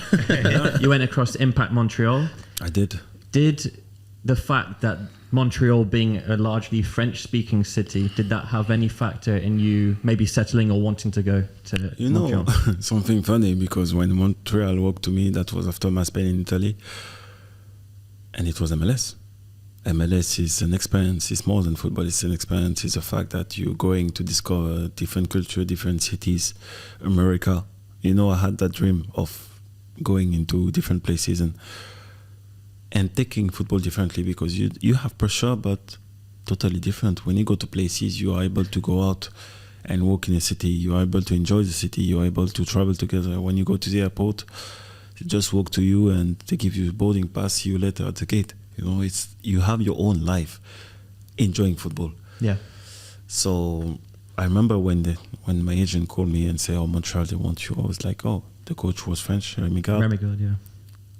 B: You went across to Impact Montreal.
A: I did.
B: Did the fact that Montreal being a largely French-speaking city, did that have any factor in you maybe settling or wanting to go to
A: You
B: Montreal?
A: know, something funny, because when Montreal walked to me, that was after my Spain in Italy, and it was MLS. MLS is an experience. It's more than football. It's an experience. It's the fact that you're going to discover different culture, different cities, America. You know, I had that dream of going into different places and taking football differently, because you have pressure, but totally different. When you go to places, you are able to go out and walk in a city. You are able to enjoy the city. You are able to travel together. When you go to the airport, they just walk to you and they give you a boarding pass, see you later at the gate. You know, you have your own life enjoying football.
B: Yeah.
A: So I remember when my agent called me and said, oh, Montreal, they want you. I was like, oh, the coach was French, Rémi Gard.
B: Very good, yeah.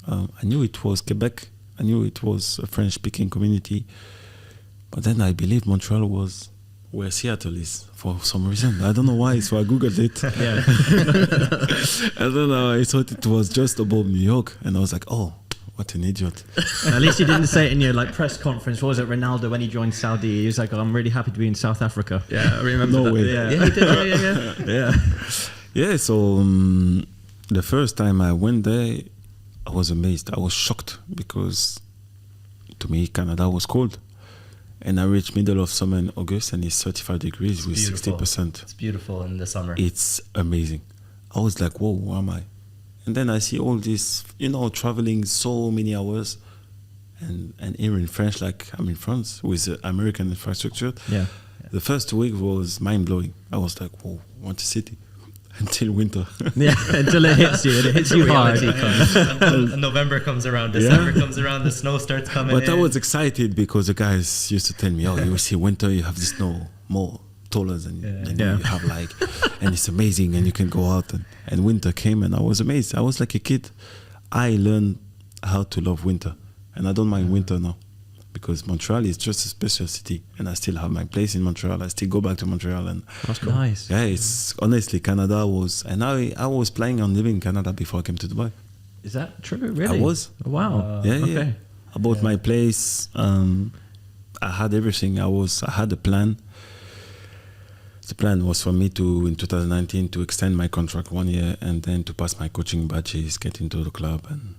A: I knew it was Quebec. I knew it was a French-speaking community. But then I believe Montreal was where Seattle is for some reason. I don't know why, so I Googled it.
B: Yeah.
A: I don't know. I thought it was just above New York. And I was like, oh, what an idiot.
B: At least you didn't say it in your press conference. What was it, Ronaldo, when he joined Saudi? He was like, oh, I'm really happy to be in South Africa.
D: Yeah, I remember
A: No
D: that.
A: way.
B: Yeah.
D: Yeah, he did. Yeah.
A: Yeah, so the first time I went there, I was amazed. I was shocked, because to me, Canada was cold. And I reached middle of summer in August, and it's 35 degrees with
E: Beautiful.
A: 60%.
E: It's beautiful in the summer.
A: It's amazing. I was like, whoa, where am I? And then I see all this, traveling so many hours, and here in French, like I'm in France with the American infrastructure.
B: Yeah.
A: The first week was mind-blowing. I was like, whoa, what a city. Until winter.
B: Yeah, until it hits you. And it hits you hard.
E: Reality comes. Until November comes around, December comes around, the snow starts coming in.
A: But I was excited, because the guys used to tell me, oh, you will see winter, you have the snow more taller than you have, and it's amazing, and you can go out. And winter came, and I was amazed. I was like a kid. I learned how to love winter, and I don't mind winter now, because Montreal is just a special city, and I still have my place in Montreal. I still go back to Montreal, and
B: That's cool. Nice.
A: yeah, it's honestly Canada was, and I was planning on living in Canada before I came to Dubai.
B: Is that true? Really?
A: I was.
B: Wow.
A: Yeah.
B: Okay.
A: I bought my place. I had everything. I had a plan. The plan was for me in 2019 to extend my contract 1 year, and then to pass my coaching badges, get into the club, and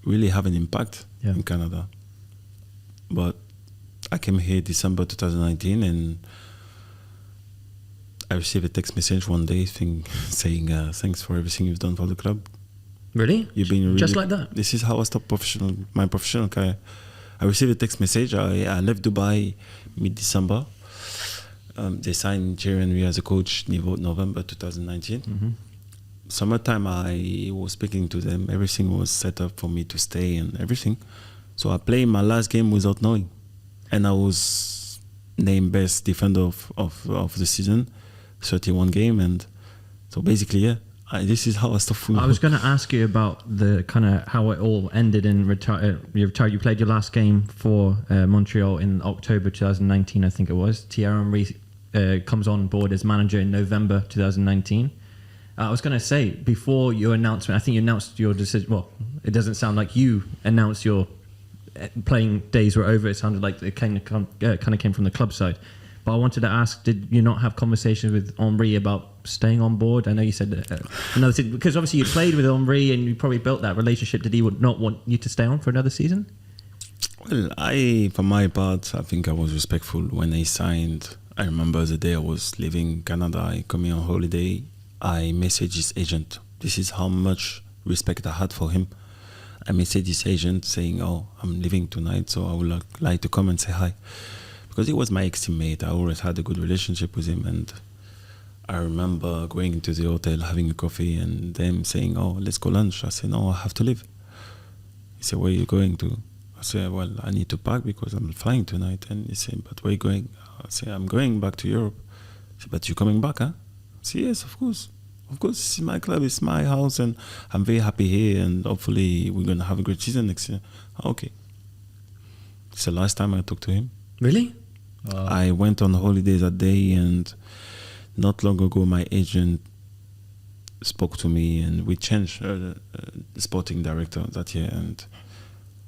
A: really have an impact in Canada. But I came here December 2019, and I received a text message one day saying, thanks for everything you've done for the club.
D: Really?
A: You've been really,
D: just like that?
A: This is how I stopped my professional career. I received a text message. I left Dubai mid-December. They signed Thierry Henry as a coach November 2019. Summertime, I was speaking to them. Everything was set up for me to stay and everything. So I played my last game without knowing. And I was named best defender of the season, 31 game. And so basically, yeah, this is how I started football.
B: I was going to ask you about the kind of how it all ended in you retired. You played your last game for Montreal in October 2019, I think it was. Thierry Henry comes on board as manager in November 2019. I was going to say, before your announcement, I think you announced your decision. Well, it doesn't sound like you announced your playing days were over. It sounded like it kind of came from the club side. But I wanted to ask, did you not have conversations with Henry about staying on board? I know you said another thing, because obviously you played with Henry and you probably built that relationship. Did he not want you to stay on for another season?
A: Well, for my part, I think I was respectful when I signed. I remember the day I was leaving Canada, I coming on holiday, I messaged his agent. This is how much respect I had for him. I messaged his agent saying, "Oh, I'm leaving tonight, so I would like to come and say hi." Because he was my ex-teammate. I always had a good relationship with him. And I remember going into the hotel, having a coffee, and them saying, "Oh, let's go lunch." I said, "No, I have to leave." He said, "Where are you going to?" I said, "Well, I need to pack because I'm flying tonight." And he said, "But where are you going?" I said, "I'm going back to Europe." He said, "But you're coming back, huh?" I said, "Yes, of course. Of course, this is my club, it's my house, and I'm very happy here, and hopefully we're going to have a great season next year." Okay. It's the last time I talked to him.
D: Really?
A: I went on holiday that day, and not long ago my agent spoke to me, and we changed the sporting director that year. And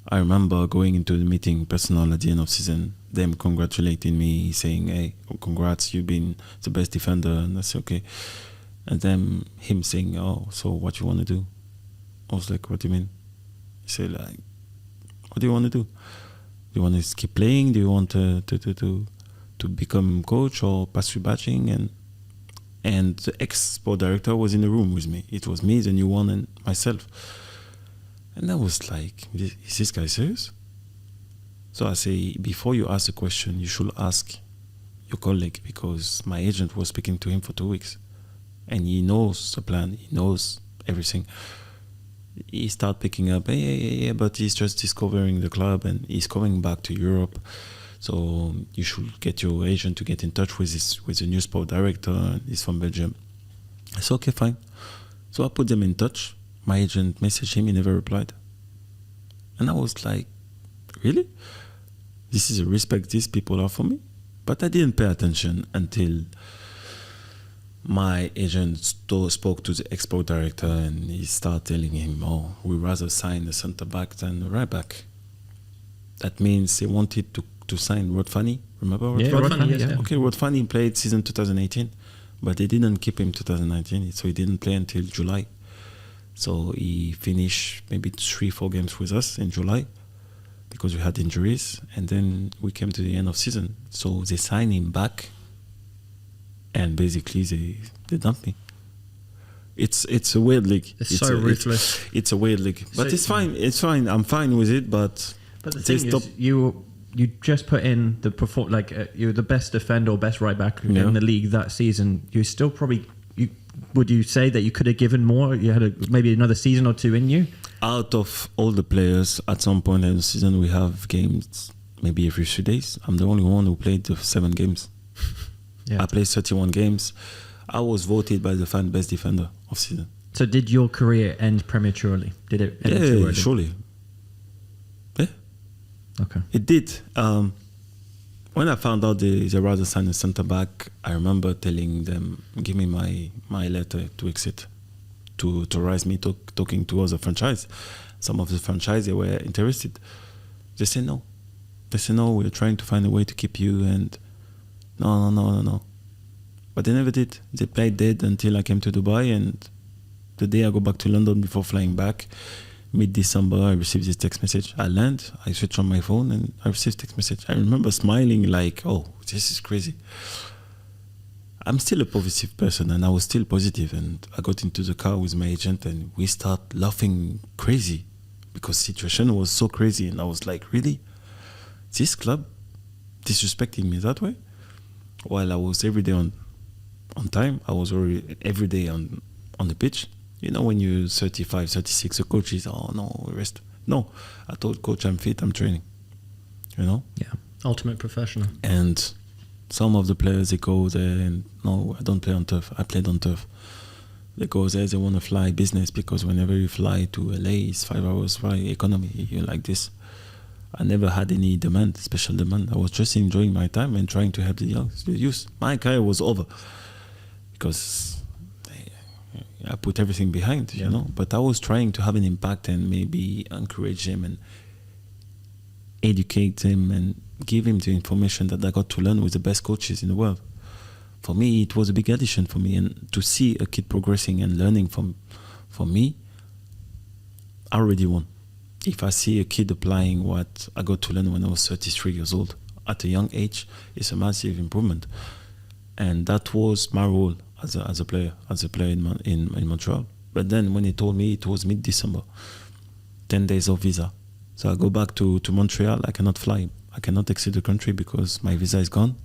A: I remember going into the meeting personal at the end of season, them congratulating me, saying, "Hey, congrats, you've been the best defender." And I said, "Okay." And then him saying, "Oh, so what you want to do?" I was like, "What do you mean?" He said, "Like, what do you want to do? Do you want to keep playing? Do you want to become coach or pass through batching?" And the ex-sport director was in the room with me. It was me, the new one, and myself. And I was like, "Is this guy serious?" So I say, before you ask a question, you should ask your colleague, because my agent was speaking to him for 2 weeks. And he knows the plan, he knows everything. He started picking up, yeah, but he's just discovering the club and he's coming back to Europe. So you should get your agent to get in touch with the new sport director, and he's from Belgium. I said, "Okay, fine." So I put them in touch. My agent messaged him, he never replied. And I was like, really? This is the respect these people are for me? But I didn't pay attention until my agent spoke to the export director, and he started telling him, "Oh, we'd rather sign a centre back than a right back." That means they wanted to sign Rod Fanny. Remember Rod Fanny?
B: Rod Fanny, yeah.
A: Okay, Rod Fanny played season 2018, but they didn't keep him 2019, so he didn't play until July. So he finished maybe 3-4 games with us in July because we had injuries, and then we came to the end of season. So they signed him back, and basically they dumped me. It's a weird league.
D: It's so ruthless.
A: It's a weird league, but
B: So
A: it's fine. It's fine. I'm fine with it. But
B: the thing is, you just put in the you're the best defender or best right back in the league that season. You still probably would you say that you could have given more? You had maybe another season or two in you.
A: Out of all the players, at some point in the season, we have games maybe every 3 days. I'm the only one who played the 7 games.
B: Yeah.
A: I played 31 games. I was voted by the fan best defender of season.
B: So did your career end prematurely? Did it end too
A: Yeah,
B: early?
A: surely. Yeah,
B: Okay.
A: it did. When I found out they rather sign a centre back, I remember telling them, "Give me my letter to exit, to rise me talking to other franchise." Some of the franchise, they were interested. They said no. They said, "No, we're trying to find a way to keep you," and no. But they never did. They played dead until I came to Dubai, and the day I go back to London before flying back, mid-December, I received this text message. I land, I switch on my phone, and I received text message. I remember smiling like, "Oh, this is crazy." I'm still a positive person, and I was still positive, and I got into the car with my agent, and we start laughing crazy because the situation was so crazy, and I was like, really? this club disrespecting me that way, while I was every day on time. I was already every day on the pitch. You know, when you're 35, 36, the coach is, oh no, rest. No, I told coach I'm fit, I'm training. You know?
D: Yeah, ultimate professional.
A: And some of the players, they go there and, no, I don't play on turf. I played on turf. They go there, they want to fly business, because whenever you fly to LA, it's 5 hours fly economy. You're like this. I never had any demand, special demand. I was just enjoying my time and trying to help the youth. My career was over because I put everything behind, you know. But I was trying to have an impact and maybe encourage him and educate him and give him the information that I got to learn with the best coaches in the world. For me, it was a big addition for me, and to see a kid progressing and learning from me, I already won. If I see a kid applying what I got to learn when I was 33 years old at a young age, it's a massive improvement. And that was my role as a player in Montreal. But then when he told me it was mid-December, 10 days of visa. So I go back to Montreal, I cannot fly. I cannot exit the country because my visa is gone.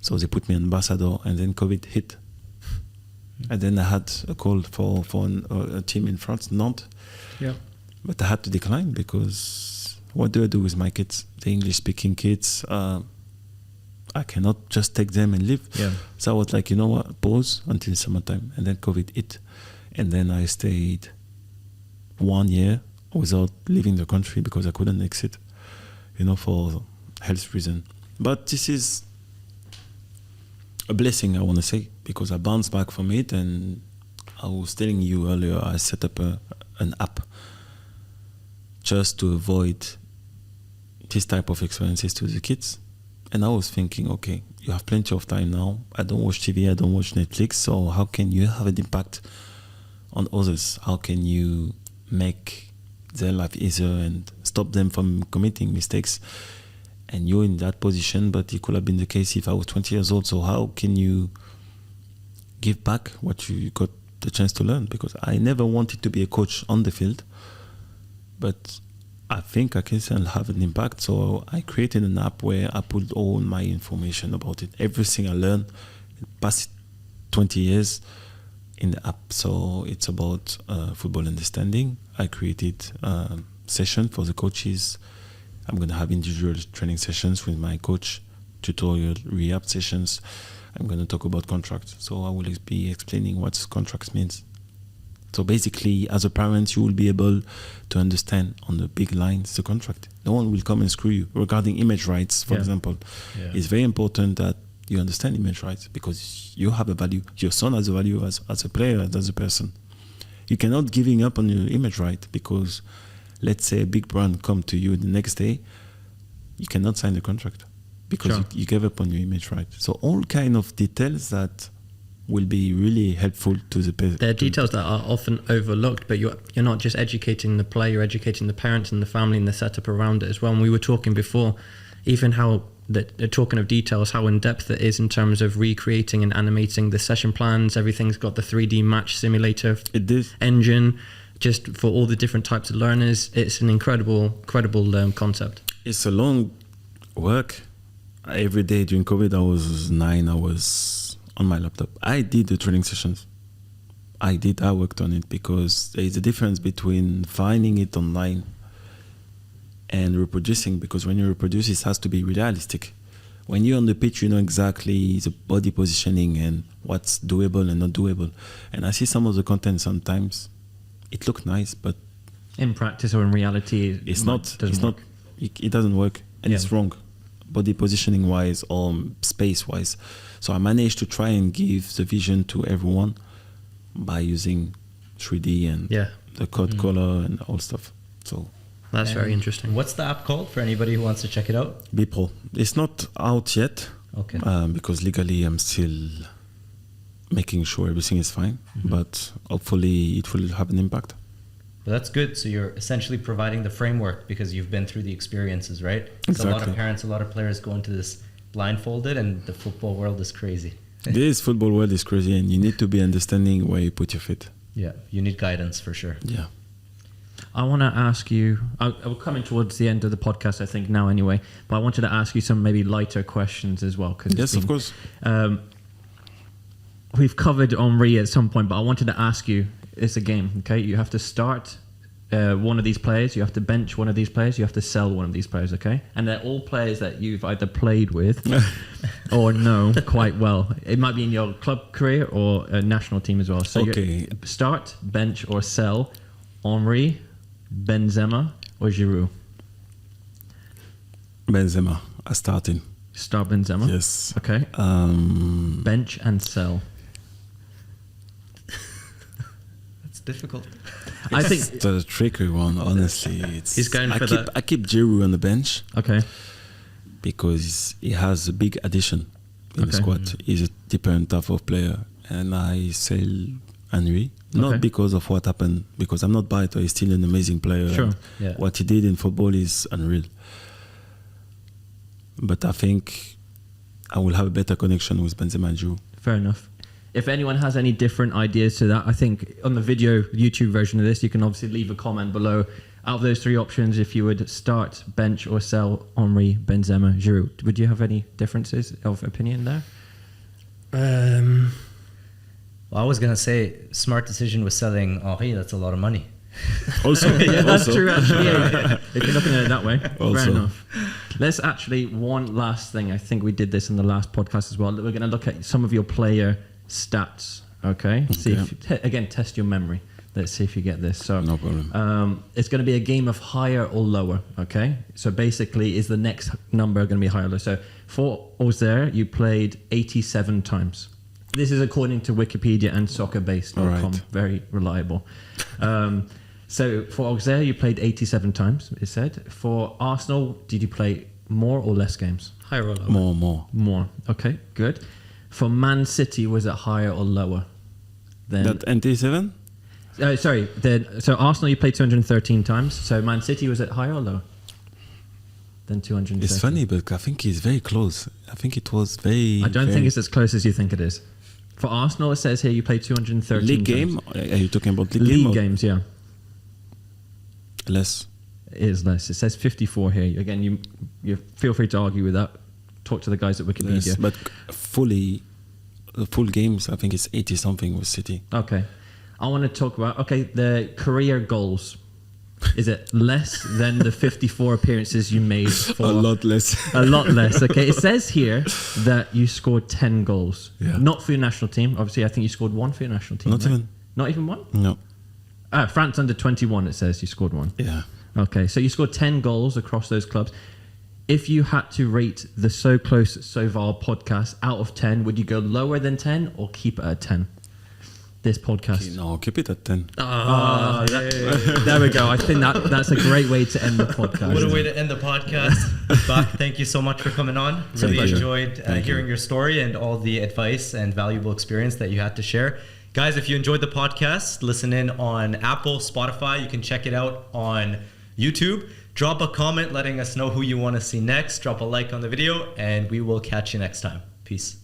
A: So they put me an ambassador, and then COVID hit. And then I had a call for a team in France, Nantes.
D: Yeah.
A: But I had to decline, because what do I do with my kids? The English-speaking kids, I cannot just take them and leave.
D: Yeah.
A: So I was like, you know what, pause until summertime. And then COVID hit. And then I stayed 1 year without leaving the country because I couldn't exit, you know, for health reason. But this is a blessing, I want to say, because I bounced back from it. And I was telling you earlier, I set up an app just to avoid this type of experiences to the kids. And I was thinking, okay, you have plenty of time now. I don't watch TV, I don't watch Netflix. So how can you have an impact on others? How can you make their life easier and stop them from committing mistakes? And you're in that position, but it could have been the case if I was 20 years old. So how can you give back what you got the chance to learn? Because I never wanted to be a coach on the field, but I think I can still have an impact. So I created an app where I put all my information about it, everything I learned in the past 20 years in the app. So it's about football understanding. I created a session for the coaches. I'm going to have individual training sessions with my coach, tutorial, rehab sessions. I'm going to talk about contracts. So I will be explaining what contracts means. So basically, as a parent, you will be able to understand on the big lines the contract. No one will come and screw you. Regarding image rights, for example, it's very important that you understand image rights, because you have a value. Your son has a value as a player, as a person. You cannot giving up on your image right, because let's say a big brand come to you the next day, you cannot sign the contract because you gave up on your image right. So all kind of details that will be really helpful to the parent.
D: There are details that are often overlooked, but you're not just educating the player, you're educating the parents and the family and the setup around it as well. And we were talking before, even how talking of details, how in depth it is in terms of recreating and animating the session plans. Everything's got the 3D match simulator engine, just for all the different types of learners. It's an incredible concept. It's
A: a long work. Every day during COVID, I was 9 hours on my laptop. I did the training sessions. I worked on it, because there is a difference between finding it online and reproducing, because when you reproduce, it has to be realistic. When you're on the pitch, you know exactly the body positioning and what's doable and not doable. And I see some of the content sometimes, it looks nice, but
B: in practice or in reality,
A: it doesn't work, and it's wrong, body positioning wise or space wise. So I managed to try and give the vision to everyone by using 3D and the code color and all stuff. So
D: that's very interesting.
E: What's the app called for anybody who wants to check it out?
A: BPro. It's not out yet, because legally I'm still making sure everything is fine, but hopefully it will have an impact.
E: Well, that's good. So you're essentially providing the framework, because you've been through the experiences, right?
A: Exactly.
E: So a lot of parents, a lot of players go into this blindfolded, and the football world is crazy.
A: This football world is crazy, and you need to be understanding where you put your feet.
E: Yeah, you need guidance for sure.
A: Yeah.
B: I want to ask you, we're coming towards the end of the podcast, I think now anyway, but I wanted to ask you some maybe lighter questions as well.
A: Yes, of course.
B: We've covered Henry at some point, but I wanted to ask you, it's a game, okay? You have to start one of these players, you have to bench one of these players, you have to sell one of these players, okay? And they're all players that you've either played with or know quite well. It might be in your club career or a national team as well. So
A: okay.
B: Start, bench or sell Henry, Benzema or Giroud?
A: Benzema, starting.
B: Start Benzema?
A: Yes.
B: Okay. Bench and sell.
E: That's difficult.
B: I think
A: It's a tricky one, honestly.
D: He's going for that.
A: I keep Giroud on the bench
B: okay.
A: because he has a big addition in the
B: Okay.
A: squad. He's a different type of player. And I sell Henry, not
B: Okay.
A: because of what happened, because I'm not biased. He's still an amazing player.
B: Sure.
A: And
E: Yeah.
A: what he did in football is unreal. But I think I will have a better connection with Benzema and Giroud.
B: Fair enough. If anyone has any different ideas to that, I think on the video YouTube version of this, you can obviously leave a comment below. Out of those three options, if you would start, bench or sell Henry, Benzema, Giroud, would you have any differences of opinion there?
E: Well, I was gonna say smart decision was selling Henry. That's a lot of money.
A: Also,
B: Yeah, that's
A: also.
B: true actually. Yeah. If you're looking at it that way, fair
A: Also.
B: enough. Let's actually, one last thing, I think we did this in the last podcast as well. We're going to look at some of your player stats, okay? See if again, test your memory. Let's see if you get this. So
A: No problem.
B: it's going to be a game of higher or lower, okay? So basically, is the next number going to be higher or lower? So for Auxerre, you played 87 times. This is according to Wikipedia and soccerbase.com.
A: Right.
B: Very reliable. So for Auxerre, you played 87 times, it said. For Arsenal, did you play more or less games?
D: Higher or lower?
A: More.
B: More. Okay, good. For Man City, was it higher or lower? Than,
A: That NT7?
B: sorry. So Arsenal, you played 213 times. So Man City, was it higher or lower than 213?
A: It's funny, but I think it's very close. I think it was very...
B: I don't
A: very
B: think it's as close as you think it is. For Arsenal, it says here you played 213
A: League
B: times.
A: game? Are you talking about league game?
B: League
A: or
B: games, yeah.
A: Less.
B: It is less. It says 54 here. Again, you feel free to argue with that. Talk to the guys at Wikipedia.
A: Less. But the full games, I think it's 80 something with City.
B: Okay. I want to talk about, the career goals. Is it less than the 54 appearances you made for...
A: A lot less.
B: A lot less, okay. It says here that you scored 10 goals.
A: Yeah.
B: Not for your national team. Obviously, I think you scored one for your national team.
A: Not
B: right?
A: even.
B: Not even one?
A: No.
B: France under 21, it says you scored one.
A: Yeah.
B: Okay, so you scored 10 goals across those clubs. If you had to rate the So Close, So Far podcast out of 10, would you go lower than 10 or keep it at 10? This podcast.
A: No, keep it at 10.
B: There we go. I think that's a great way to end the podcast.
C: What a way to end the podcast. Bach, thank you so much for coming on. Really
A: Thank you.
C: enjoyed hearing your story and all the advice and valuable experience that you had to share. Guys, if you enjoyed the podcast, listen in on Apple, Spotify. You can check it out on YouTube. Drop a comment letting us know who you want to see next. Drop a like on the video, and we will catch you next time. Peace.